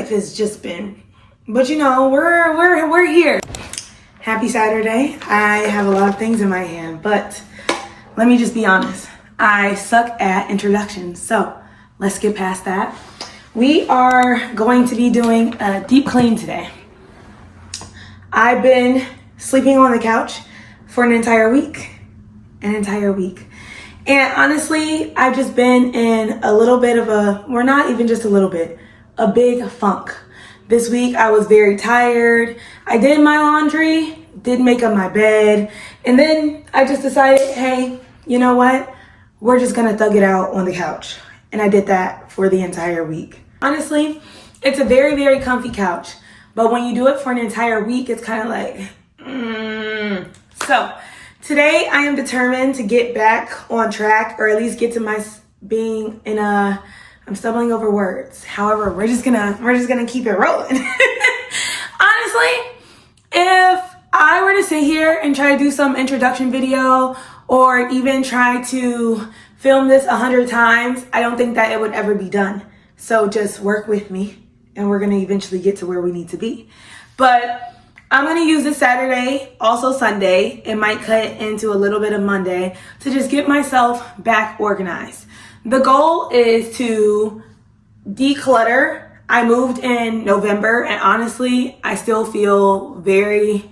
life has just been, but you know, we're here. Happy Saturday. I have a lot of things in my hand, but let me just be honest. I suck at introductions, so let's get past that. We are going to be doing a deep clean today. I've been sleeping on the couch for an entire week. And honestly, I've just been in a little bit of not even just a little bit, a big funk. This week I was very tired. I did my laundry, did make up my bed, and then I just decided, hey, you know what? We're just gonna thug it out on the couch. And I did that for the entire week. Honestly, it's a very, very comfy couch. But when you do it for an entire week, it's kind of like, So today I am determined to get back on track, or at least get to my being in a, I'm stumbling over words. However, we're just gonna keep it rolling. Honestly, if I were to sit here and try to do some introduction video, or even try to film this 100 times, I don't think that it would ever be done. So just work with me and we're gonna eventually get to where we need to be. But I'm gonna use this Saturday, also Sunday, it might cut into a little bit of Monday, to just get myself back organized. The goal is to declutter. I moved in November and honestly, I still feel very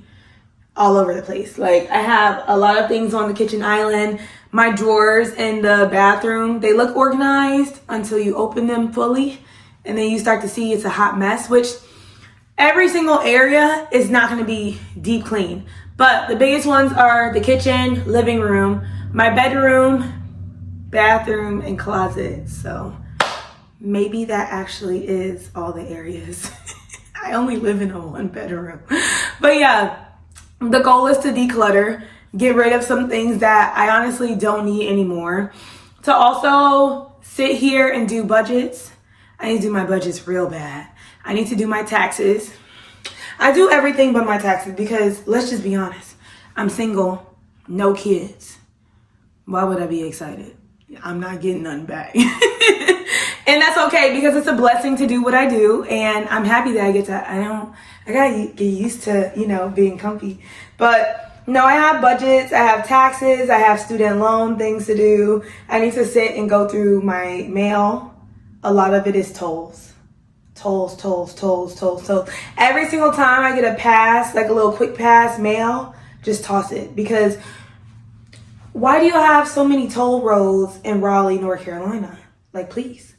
all over the place. Like, I have a lot of things on the kitchen island. My drawers in the bathroom, they look organized until you open them fully and then you start to see it's a hot mess, which every single area is not going to be deep clean. But the biggest ones are the kitchen, living room, my bedroom, bathroom, and closet. So maybe that actually is all the areas. I only live in a 1-bedroom. But yeah, the goal is to declutter, get rid of some things that I honestly don't need anymore. To also sit here and do budgets. I need to do my budgets real bad. I need to do my taxes. I do everything but my taxes because, let's just be honest, I'm single, no kids. Why would I be excited? I'm not getting nothing back. And that's okay because it's a blessing to do what I do, and I'm happy that I get to, I gotta get used to, you know, being comfy. But no, I have budgets, I have taxes, I have student loan things to do. I need to sit and go through my mail. A lot of it is tolls. Tolls. Every single time I get a pass, like a little quick pass mail, just toss it. Because why do you have so many toll roads in Raleigh, North Carolina? Like, please.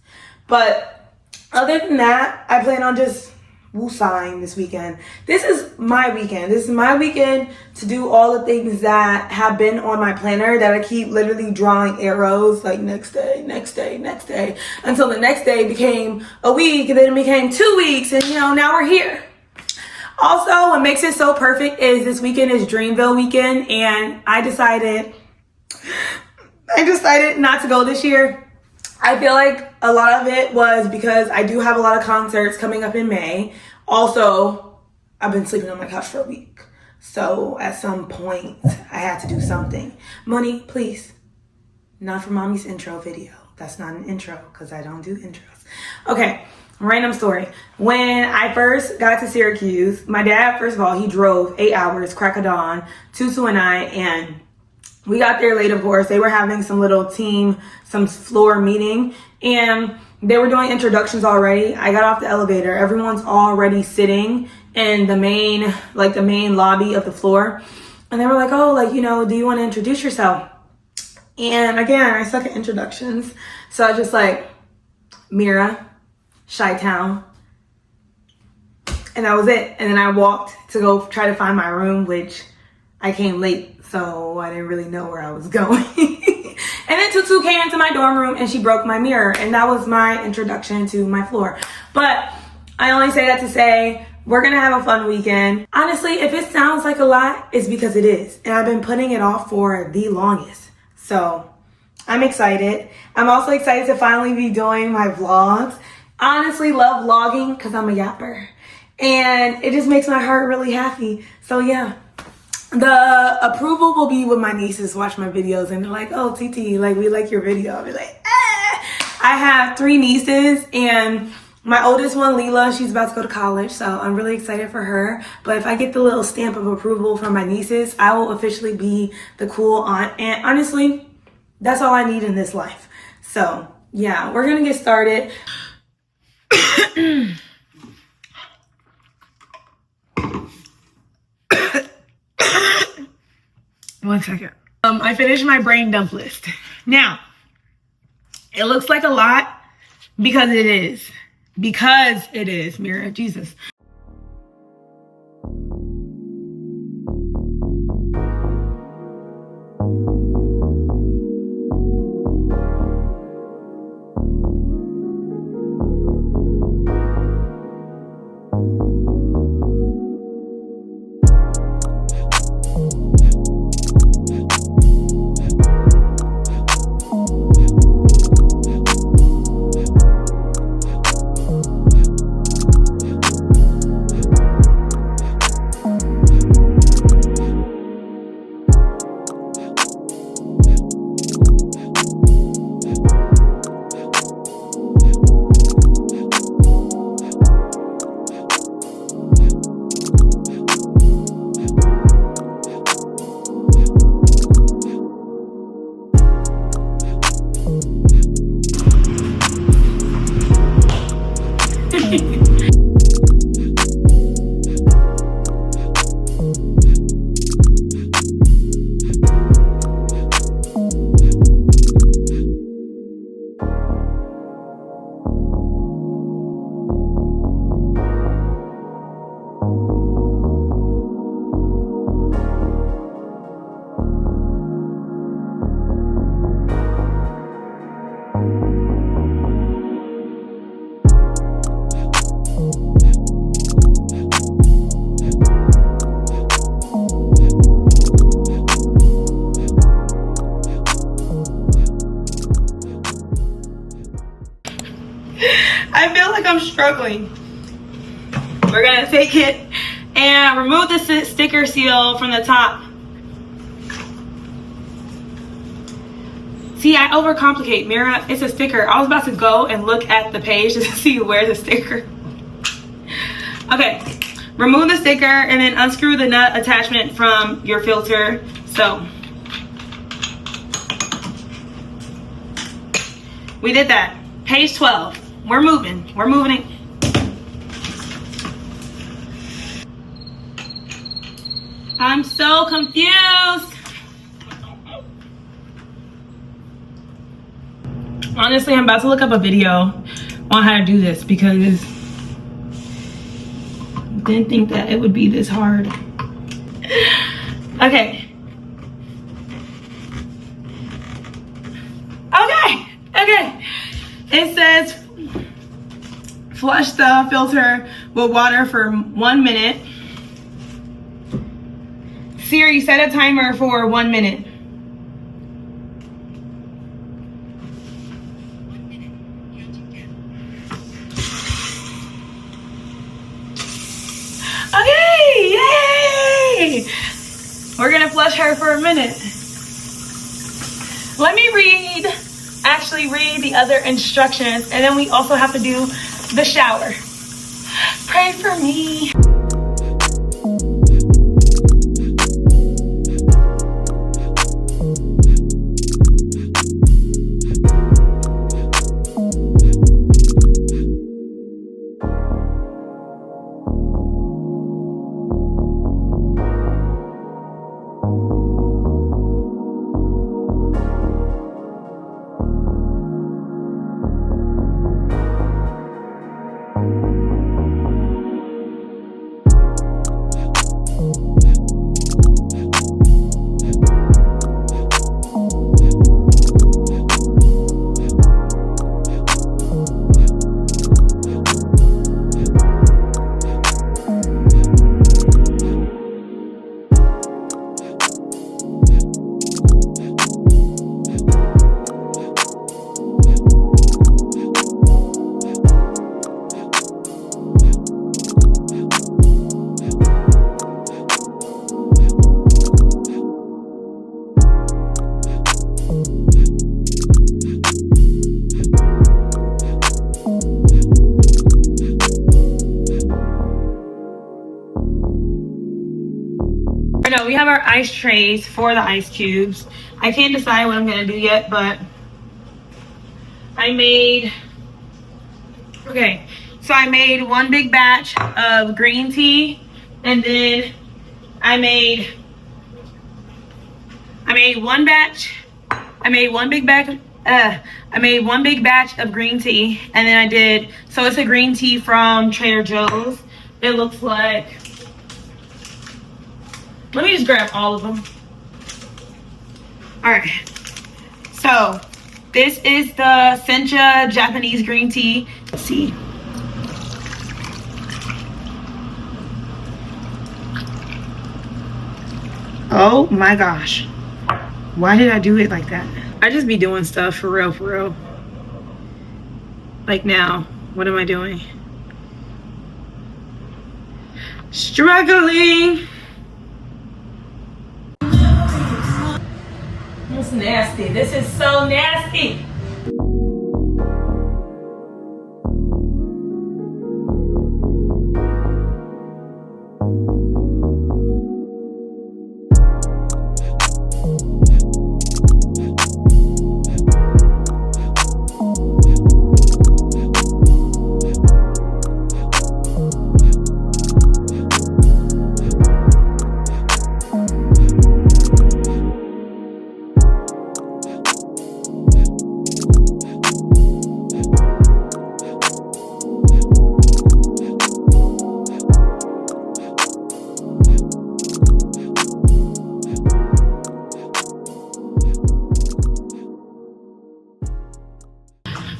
But other than that, I plan on just woosahing this weekend. This is my weekend. This is my weekend to do all the things that have been on my planner that I keep literally drawing arrows, like next day, until the next day became a week, and then it became 2 weeks, and you know, now we're here. Also, what makes it so perfect is this weekend is Dreamville weekend, and I decided not to go this year. I feel like a lot of it was because I do have a lot of concerts coming up in May. Also, I've been sleeping on my couch for a week. So at some point, I had to do something. Money, please. Not for mommy's intro video. That's not an intro because I don't do intros. Okay, random story. When I first got to Syracuse, my dad, first of all, he drove 8 hours, crack of dawn, Tutu and I, and we got there late, of course. They were having some little team, some floor meeting, and they were doing introductions already. I got off the elevator. Everyone's already sitting in the main lobby of the floor. And they were like, oh, like, you know, do you want to introduce yourself? And again, I suck at introductions. So I was just like, Mira, Chi-Town. And that was it. And then I walked to go try to find my room, which I came late. So I didn't really know where I was going. And then Tutu came into my dorm room and she broke my mirror. And that was my introduction to my floor. But I only say that to say, we're going to have a fun weekend. Honestly, if it sounds like a lot, it's because it is. And I've been putting it off for the longest. So I'm excited. I'm also excited to finally be doing my vlogs. Honestly, love vlogging because I'm a yapper. And it just makes my heart really happy. So yeah. The approval will be when my nieces watch my videos and they're like, oh, TT, like, we like your video. I'll be like, eh. I have 3 nieces and My oldest one, Leela, she's about to go to college, so I'm really excited for her. But if I get the little stamp of approval from my nieces, I will officially be the cool aunt. And honestly, that's all I need in this life. So yeah, we're gonna get started. 1 second. I finished my brain dump list. Now, it looks like a lot because it is. Because it is, Mira, Jesus. I feel like I'm struggling. We're gonna take it and remove the sticker seal from the top. See, I overcomplicate, Mira. It's a sticker. I was about to go and look at the page to see where the sticker. Okay, remove the sticker and then unscrew the nut attachment from your filter. So we did that. Page 12. We're moving it. I'm so confused. Honestly, I'm about to look up a video on how to do this because I didn't think that it would be this hard. Okay. Okay. It says flush the filter with water for 1 minute. Siri, set a timer for 1 minute. Okay, yay! We're gonna flush her for a minute. Let me actually read the other instructions, and then we also have to do the shower. Pray for me. we have our ice trays for the ice cubes. I can't decide what I'm gonna do yet, but I made one big batch of green tea, and then I made one big batch of green tea, and then so it's a green tea from Trader Joe's. It looks like, let me just grab all of them. All right, so this is the Sencha Japanese green tea. Let's see. Oh my gosh. Why did I do it like that? I just be doing stuff for real. Like now, what am I doing? Struggling. It's nasty. This is so nasty.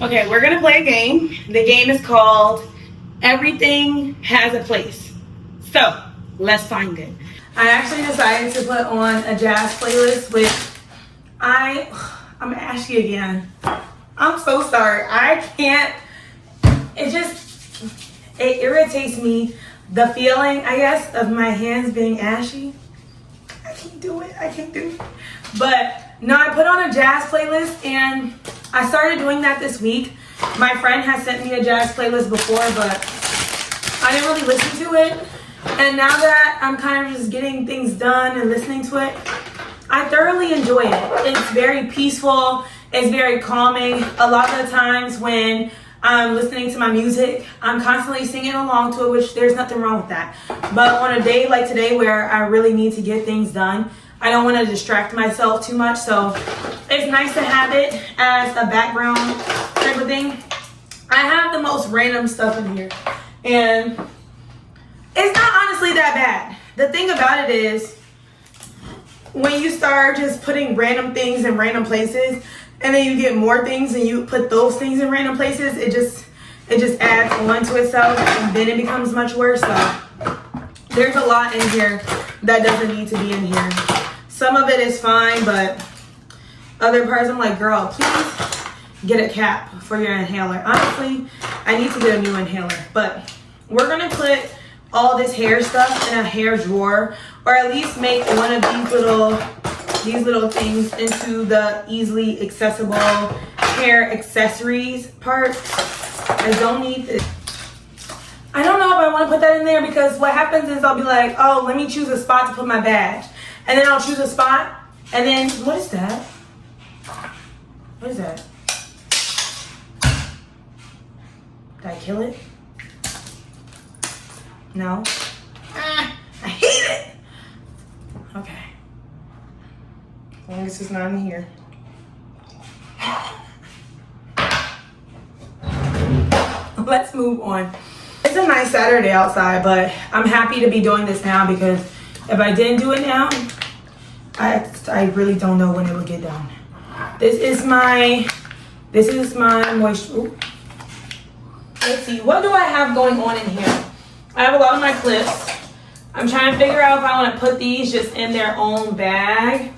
Okay, we're gonna play a game. The game is called Everything Has a Place. So, let's find it. I actually decided to put on a jazz playlist, which I'm ashy again. I'm so sorry. I can't, it irritates me. The feeling, I guess, of my hands being ashy. I can't do it. But no, I put on a jazz playlist, and I started doing that this week. My friend has sent me a jazz playlist before, but I didn't really listen to it. And now that I'm kind of just getting things done and listening to it, I thoroughly enjoy it. It's very peaceful. It's very calming. A lot of the times when I'm listening to my music, I'm constantly singing along to it, which there's nothing wrong with that. But on a day like today where I really need to get things done, I don't want to distract myself too much, so it's nice to have it as a background type of thing. I have the most random stuff in here, and it's not honestly that bad. The thing about it is, when you start just putting random things in random places, and then you get more things and you put those things in random places, it just adds on to itself, and then it becomes much worse. So there's a lot in here that doesn't need to be in here. Some of it is fine, but other parts I'm like, girl, please get a cap for your inhaler. Honestly, I need to get a new inhaler. But we're gonna put all this hair stuff in a hair drawer, or at least make one of these little things into the easily accessible hair accessories part. I don't need this. I don't know if I want to put that in there, because what happens is I'll be like, oh, let me choose a spot to put my badge. And then I'll choose a spot, and then, what is that? What is that? Did I kill it? No. I hate it! Okay. As long as it's not in here. Let's move on. It's a nice Saturday outside, but I'm happy to be doing this now, because if I didn't do it now, I really don't know when it will get done. This is my moisture. Let's see, what do I have going on in here? I have a lot of my clips. I'm trying to figure out if I want to put these just in their own bag.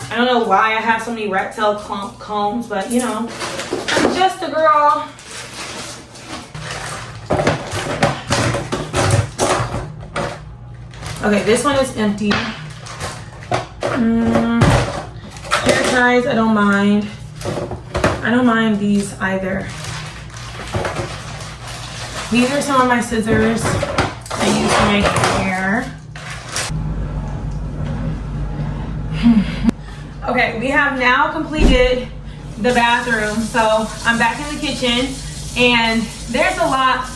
I don't know why I have so many rat tail combs, but you know, I'm just a girl. Okay, this one is empty. Hair ties, I don't mind. I don't mind these either. These are some of my scissors I use for my hair. Okay, we have now completed the bathroom, so I'm back in the kitchen, and there's a lot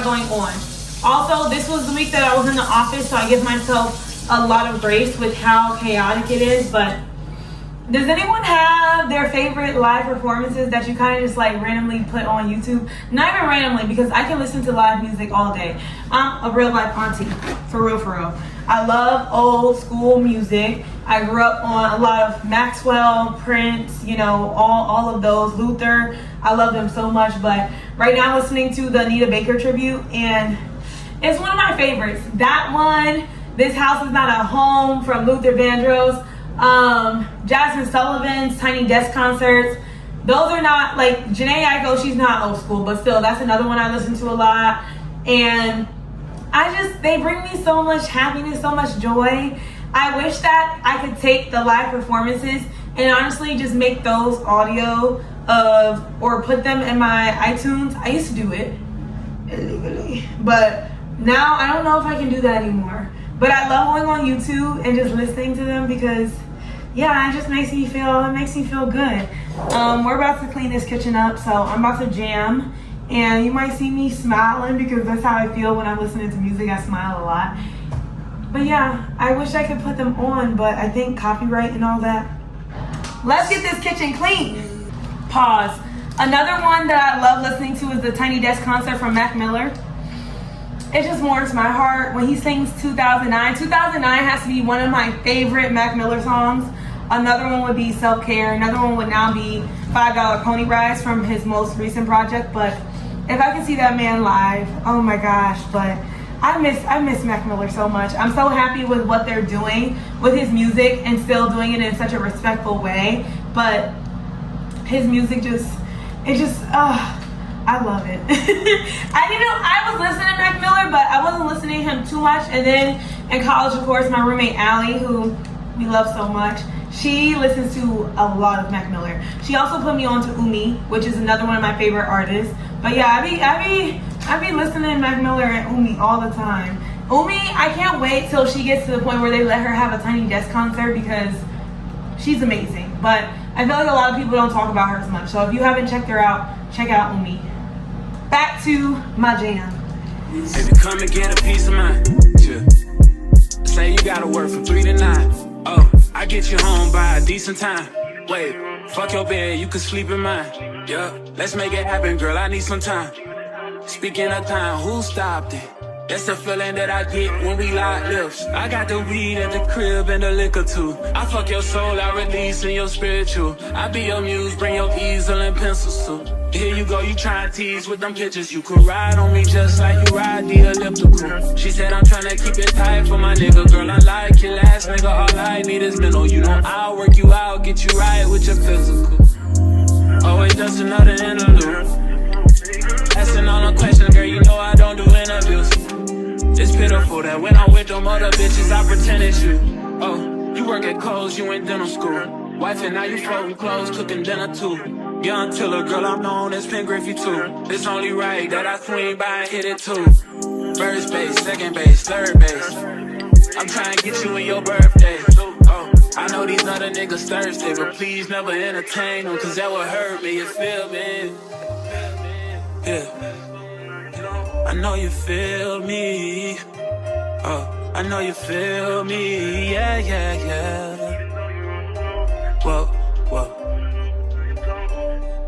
going on. Also, this was the week that I was in the office, so I give myself a lot of grace with how chaotic it is. But does anyone have their favorite live performances that you kind of just like randomly put on YouTube? Not even randomly, because I can listen to live music all day. I'm a real life auntie, for real, for real. I love old school music. I grew up on a lot of Maxwell, Prince, you know, all of those, Luther. I love them so much. But right now I'm listening to the Anita Baker tribute, and it's one of my favorites. That one, This House Is Not a Home from Luther Vandross. Jasmine Sullivan's Tiny Desk concerts. Those are not like Janae Aiko, she's not old school, but still that's another one I listen to a lot. And they bring me so much happiness, so much joy. I wish that I could take the live performances and honestly just make those audio or put them in my iTunes. I used to do it illegally, but now I don't know if I can do that anymore. But I love going on YouTube and just listening to them because yeah, it just makes me feel good. We're about to clean this kitchen up, so I'm about to jam. And you might see me smiling because that's how I feel when I'm listening to music. I smile a lot. But yeah, I wish I could put them on, but I think copyright and all that. Let's get this kitchen clean. Pause. Another one that I love listening to is the Tiny Desk concert from Mac Miller. It just warms my heart when he sings 2009. 2009 has to be one of my favorite Mac Miller songs. Another one would be Self Care. Another one would now be $5 Pony Rides from his most recent project. But if I can see that man live, oh my gosh. But I miss Mac Miller so much. I'm so happy with what they're doing with his music and still doing it in such a respectful way. But his music I love it. I was listening to Mac Miller, but I wasn't listening to him too much. And then in college, of course, my roommate Allie, who we love so much, she listens to a lot of Mac Miller. She also put me on to Umi, which is another one of my favorite artists. But yeah, I be listening to Mac Miller and Umi all the time. Umi, I can't wait till she gets to the point where they let her have a Tiny Desk concert because she's amazing. But I feel like a lot of people don't talk about her as much. So if you haven't checked her out, check out Umi. Back to my jam. Baby, come and get a piece of mine. Yeah. Say you gotta work from 3 to 9. Oh, I get you home by a decent time. Wait, fuck your bed, you can sleep in mine. Yeah, let's make it happen, girl, I need some time. Speaking of time, who stopped it? That's the feeling that I get when we lock lips. I got the weed at the crib and the liquor too. I fuck your soul, I release in your spiritual. I be your muse, bring your easel and pencils too. Here you go, you tryna tease with them pictures. You could ride on me just like you ride the elliptical. She said I'm tryna keep it tight for my nigga. Girl, I like your last nigga, all I need is mental. You know I'll work you out, get you right with your physical. Always just another interlude. Asking all the questions, girl, you know I don't do interviews. It's pitiful that when I'm with them other bitches, I pretend it's you. Oh, you work at Kohl's, you in dental school. Wife and now you folding clothes, cooking dinner too. Young Tiller, girl, I'm known as Pen Griffey too. It's only right that I swing by and hit it too. First base, second base, third base. I'm trying to get you in your birthday. Oh, I know these other niggas thirsty, but please never entertain them, cause that would hurt me, you feel me? Yeah. I know you feel me. Oh, I know you feel me. Yeah, yeah, yeah. Whoa, whoa.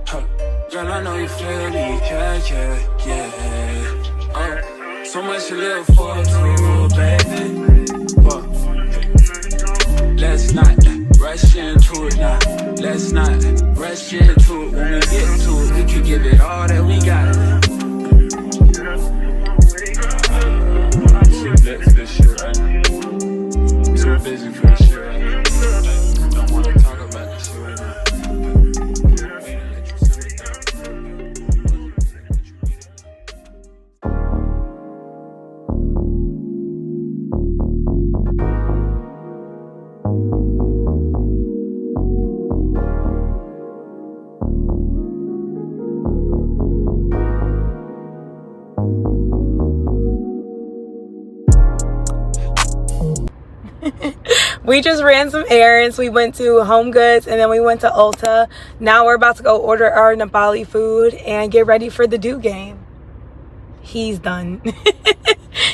Huh. Girl, I know you feel me. Yeah, yeah, yeah. Oh, so much to live for, too, baby. Whoa. Let's not rush into it now. Let's not rush into it. When we get to it, we can give it all that we got. This shit right now. I'm so busy for this shit right now. I don't want to talk about this shit right now. We just ran some errands. We went to Home Goods and then we went to Ulta. Now we're about to go order our Nepali food and get ready for the Do game. He's done.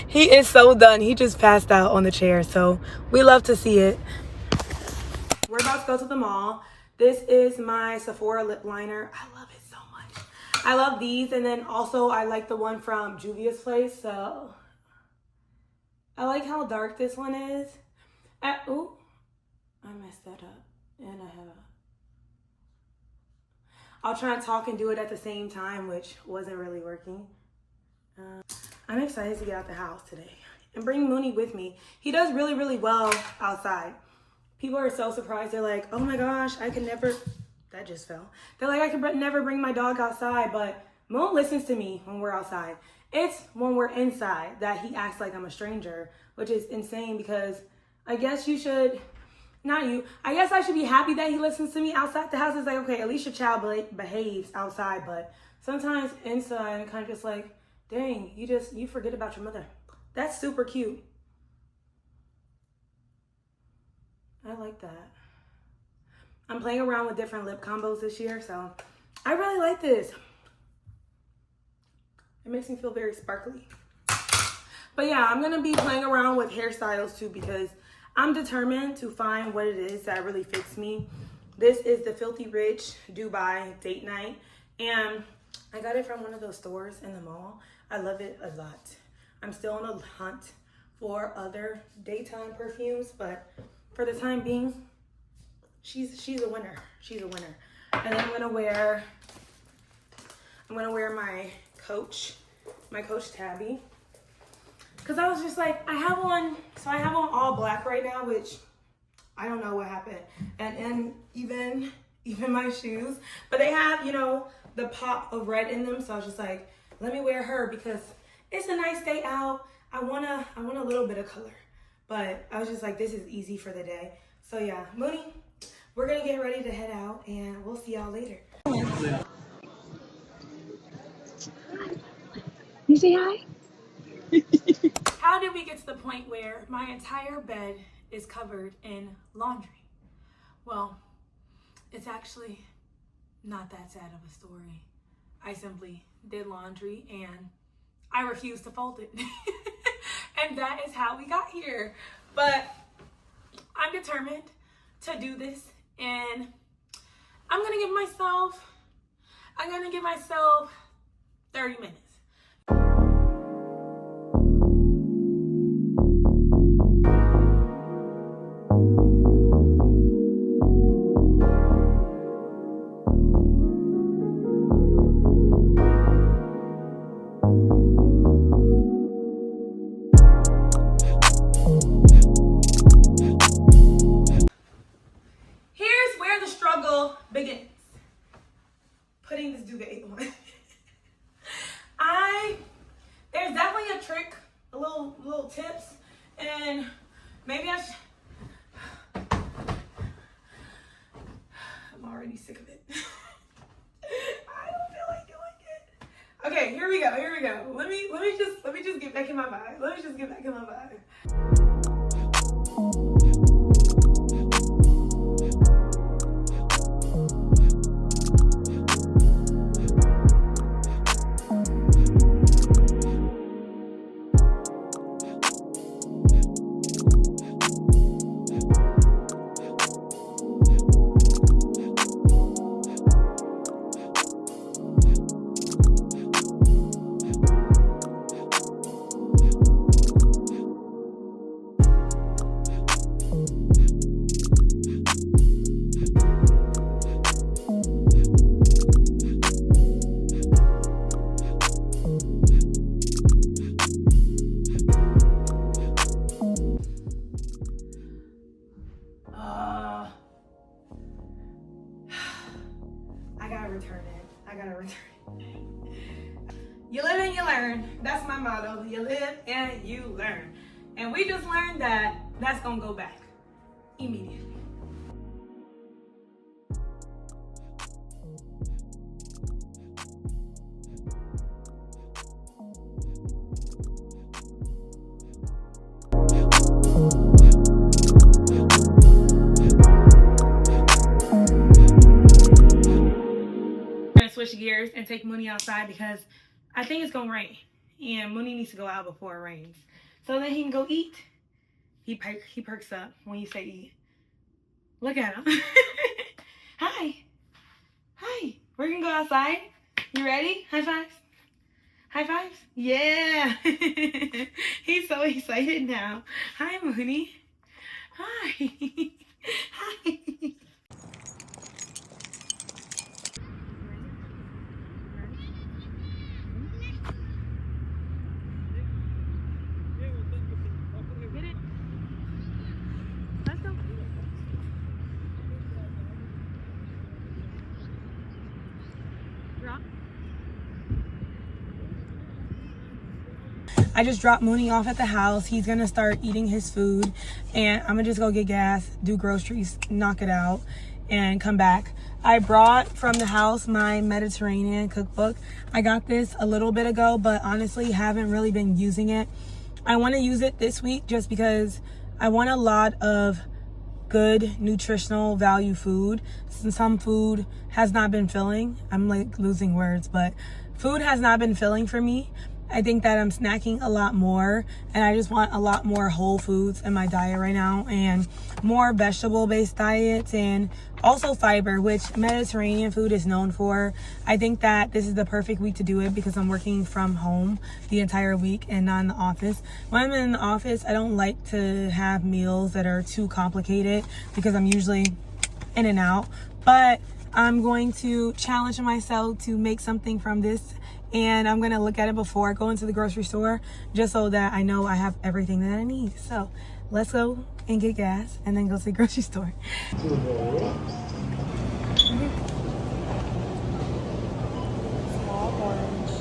He is so done. He just passed out on the chair, so we love to see it. We're about to go to the mall. This is my Sephora lip liner. I love it so much. I love these, and then also I like the one from Juvia's Place, so I like how dark this one is. Ooh, I messed that up, and I'll try and talk and do it at the same time, which wasn't really working. I'm excited to get out the house today and bring Mooney with me. He does really, really well outside. People are so surprised. They're like, oh my gosh, I could never, that just fell. They're like, I could never bring my dog outside, but Moon listens to me when we're outside. It's when we're inside that he acts like I'm a stranger, which is insane because I guess you should, not you, I guess I should be happy that he listens to me outside the house. It's like, okay, at least your child behaves outside, but sometimes inside I'm kind of just like, dang, you forget about your mother. That's super cute. I like that. I'm playing around with different lip combos this year, so I really like this. It makes me feel very sparkly. But yeah, I'm gonna be playing around with hairstyles too because I'm determined to find what it is that really fits me. This is the Filthy Rich Dubai Date Night, and I got it from one of those stores in the mall. I love it a lot. I'm still on a hunt for other daytime perfumes, but for the time being, she's a winner. She's a winner. And then I'm gonna wear my Coach tabby. Cause I was just like, I have on all black right now, which I don't know what happened. And even my shoes, but they have, you know, the pop of red in them. So I was just like, let me wear her because it's a nice day out. I want a little bit of color, but I was just like, this is easy for the day. So yeah, Mooney, we're gonna get ready to head out and we'll see y'all later. You say hi? How did we get to the point where my entire bed is covered in laundry? Well, it's actually not that sad of a story. I simply did laundry and I refused to fold it. And that is how we got here. But I'm determined to do this and I'm gonna give myself 30 minutes. Begins putting this duvet on. There's definitely a trick, a little tips, and maybe I'm already sick of it. I don't feel like doing it. Okay, here we go. Let me just get back in my vibe. I gotta return it. You live and you learn. That's my motto. You live and you learn. And we just learned that that's gonna go back immediately. switch gears and take Mooney outside because I think it's gonna rain and Mooney needs to go out before it rains. So then he can go eat. He perks up when you say eat. Look at him. Hi. Hi. We're gonna go outside. You ready? High fives. High fives? Yeah. He's so excited now. Hi, Mooney. Hi. Hi. Get it. Let's go. Drop. I just dropped Mooney off at the house. He's gonna start eating his food and I'm gonna just go get gas, do groceries, knock it out, and come back. I brought from the house my Mediterranean cookbook. I got this a little bit ago, but honestly haven't really been using it. I want to use it this week just because I want a lot of good nutritional value food. Since some food has not been filling, I'm like losing words, but food has not been filling for me. I think that I'm snacking a lot more and I just want a lot more whole foods in my diet right now and more vegetable based diets and also fiber, which Mediterranean food is known for. I think that this is the perfect week to do it because I'm working from home the entire week and not in the office. When I'm in the office, I don't like to have meals that are too complicated because I'm usually in and out, but I'm going to challenge myself to make something from this and I'm gonna look at it before I go into the grocery store just so that I know I have everything that I need. So let's go and get gas and then go to the grocery store. Small orange.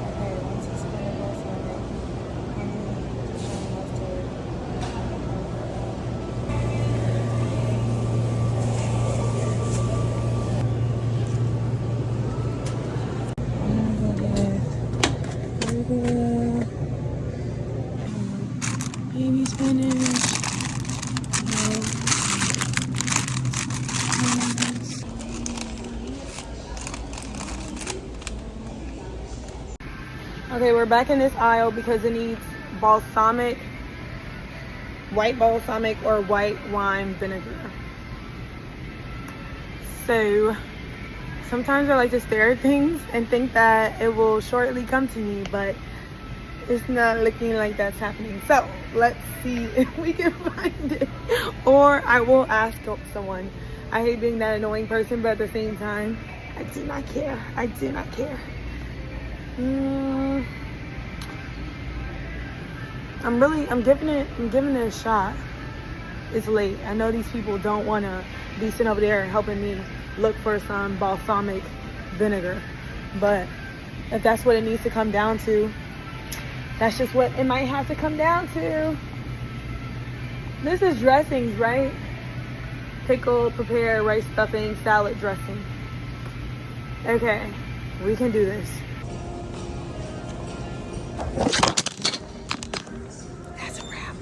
Okay, 1 teaspoon of balsamic. Baby spinach. Okay, we're back in this aisle because it needs balsamic, white balsamic or white wine vinegar. So sometimes I like to stare at things and think that it will shortly come to me, but it's not looking like that's happening. So let's see if we can find it, or I will ask someone. I hate being that annoying person, but at the same time, I do not care. I do not care. I'm giving it a shot. It's late. I know these people don't want to be sitting over there helping me look for some balsamic vinegar, but if that's what it needs to come down to, that's just what it might have to come down to. This is dressings, right? Pickle, prepare, rice stuffing, salad dressing. Okay, we can do this. That's a wrap.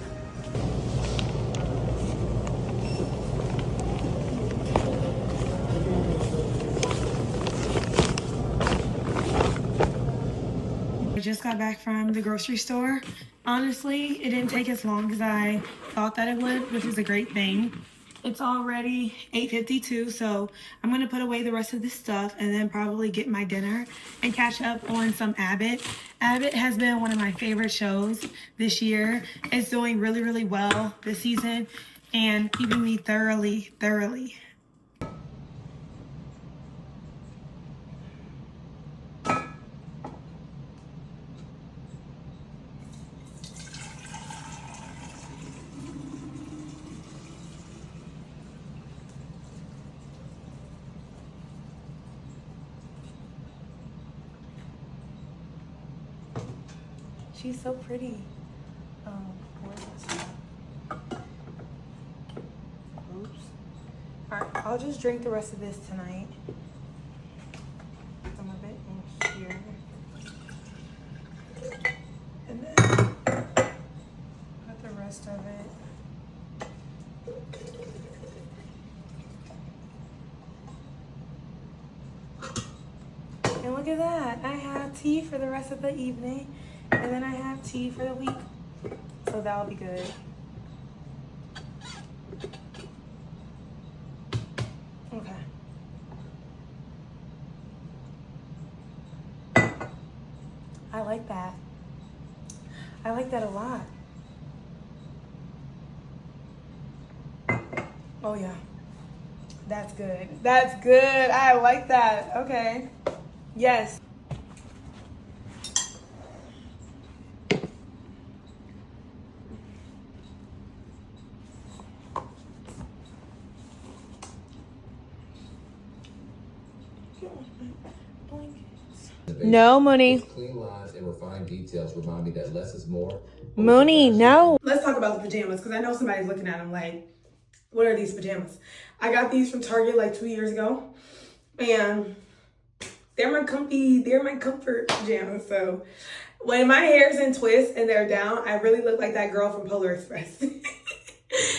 I just got back from the grocery store. Honestly, it didn't take as long as I thought that it would, which is a great thing. It's already 8:52, so I'm gonna put away the rest of this stuff and then probably get my dinner and catch up on some Abbott. Abbott has been one of my favorite shows this year. It's doing really, really well this season and keeping me thoroughly. She's so pretty. Oops. Alright, I'll just drink the rest of this tonight. Some of it in here. And then put the rest of it look at that. I have tea for the rest of the evening, and then I have tea for the week. So that'll be good. Okay. I like that. I like that a lot. Oh yeah. That's good. That's good. I like that. Okay. Yes. No, Mooney. Clean lines and refined details remind me that less is more. Mooney, no. Let's talk about the pajamas, because I know somebody's looking at them like, what are these pajamas? I got these from Target like 2 years ago, and they're my comfort pajamas. So when my hair's in twists and they're down, I really look like that girl from Polar Express.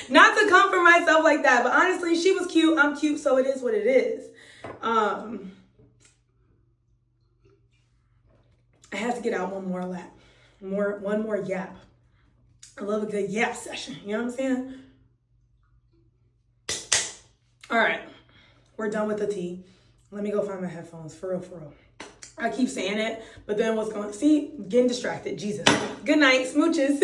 Not to comfort myself like that, but honestly, she was cute. I'm cute, so it is what it is. I had to get out one more lap, one more yap. I love a good yap session. You know what I'm saying? All right, we're done with the tea. Let me go find my headphones, for real, for real. I keep saying it, but then what's going, see, getting distracted, Jesus. Good night, smooches.